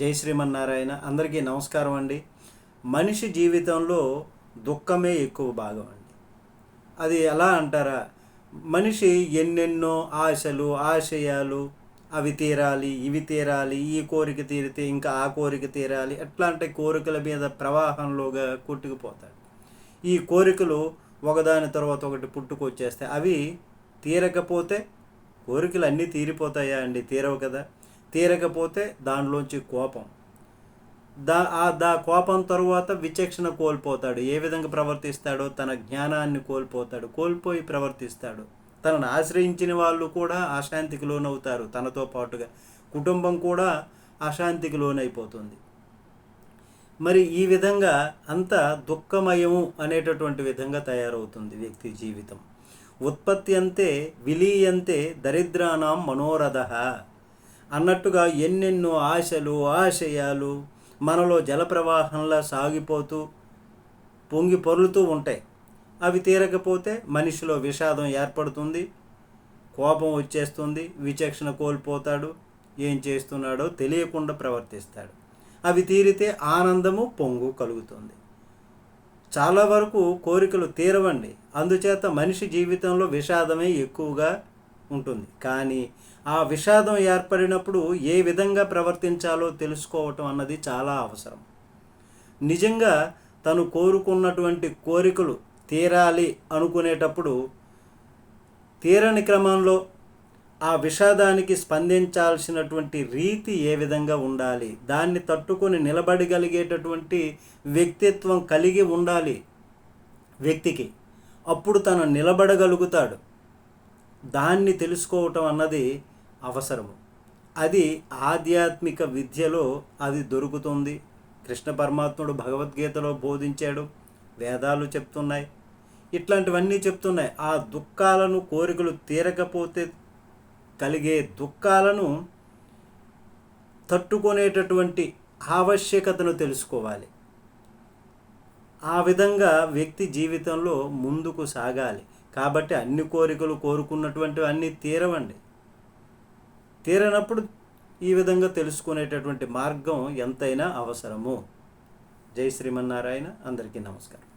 జై శ్రీమన్నారాయణ. అందరికీ నమస్కారం అండి. మనిషి జీవితంలో దుఃఖమే ఎక్కువ భాగం అండి. అది ఎలా అంటారా, మనిషి ఎన్నెన్నో ఆశలు ఆశయాలు, అవి తీరాలి ఇవి తీరాలి, ఈ కోరిక తీరితే ఇంకా ఆ కోరిక తీరాలి, ఎట్లాంటి కోరికల మీద ప్రవాహంలోగా కొట్టుకుపోతాడు. ఈ కోరికలు ఒకదాని తర్వాత ఒకటి పుట్టుకొచ్చేస్తాయి. అవి తీరకపోతే కోరికలు అన్నీ తీరిపోతాయా అండి? తీరవు కదా. తీరకపోతే దానిలోంచి కోపం, దా కోపం తరువాత విచక్షణ కోల్పోతాడు. ఏ విధంగా ప్రవర్తిస్తాడో తన జ్ఞానాన్ని కోల్పోయి ప్రవర్తిస్తాడు. తనను ఆశ్రయించిన వాళ్ళు కూడా అశాంతికి లోనవుతారు. తనతో పాటుగా కుటుంబం కూడా అశాంతికి లోనైపోతుంది. మరి ఈ విధంగా అంతా దుఃఖమయము అనేటటువంటి విధంగా తయారవుతుంది వ్యక్తి జీవితం. ఉత్పత్తి అంతే విలీయంతే దరిద్రానాం మనోరథ అన్నట్టుగా ఎన్నెన్నో ఆశలు ఆశయాలు మనలో జలప్రవాహంలా సాగిపోతూ పొంగి పొర్లుతూ ఉంటాయి. అవి తీరకపోతే మనిషిలో విషాదం ఏర్పడుతుంది, కోపం వచ్చేస్తుంది, విచక్షణ కోల్పోతాడు, ఏం చేస్తున్నాడో తెలియకుండా ప్రవర్తిస్తాడు. అవి తీరితే ఆనందము పొంగు కలుగుతుంది. చాలా వరకు కోరికలు తీరవండి. అందుచేత మనిషి జీవితంలో విషాదమే ఎక్కువగా ఉంటుంది. కానీ ఆ విషాదం ఏర్పడినప్పుడు ఏ విధంగా ప్రవర్తించాలో తెలుసుకోవటం అన్నది చాలా అవసరం. నిజంగా తను కోరుకున్నటువంటి కోరికలు తీరాలి అనుకునేటప్పుడు తీరని క్రమంలో ఆ విషాదానికి స్పందించాల్సినటువంటి రీతి ఏ విధంగా ఉండాలి, దాన్ని తట్టుకొని నిలబడగలిగేటటువంటి వ్యక్తిత్వం కలిగి ఉండాలి వ్యక్తికి. అప్పుడు తను నిలబడగలుగుతాడు. దాన్ని తెలుసుకోవటం అన్నది అవసరము. అది ఆధ్యాత్మిక విద్యలో అది దొరుకుతుంది. కృష్ణ పరమాత్ముడు భగవద్గీతలో బోధించాడు, వేదాలు చెప్తున్నాయి, ఇట్లాంటివన్నీ చెప్తున్నాయి. ఆ దుఃఖాలను, కోరికలు తీరకపోతే కలిగే దుఃఖాలను తట్టుకునేటటువంటి ఆవశ్యకతను తెలుసుకోవాలి. ఆ విధంగా వ్యక్తి జీవితంలో ముందుకు సాగాలి. కాబట్టి అన్ని కోరికలు కోరుకున్నటువంటివి అన్నీ తీరవండి. తీరనప్పుడు ఈ విధంగా తెలుసుకునేటటువంటి మార్గం ఎంతైనా అవసరము. జై శ్రీమన్నారాయణ. అందరికీ నమస్కారం.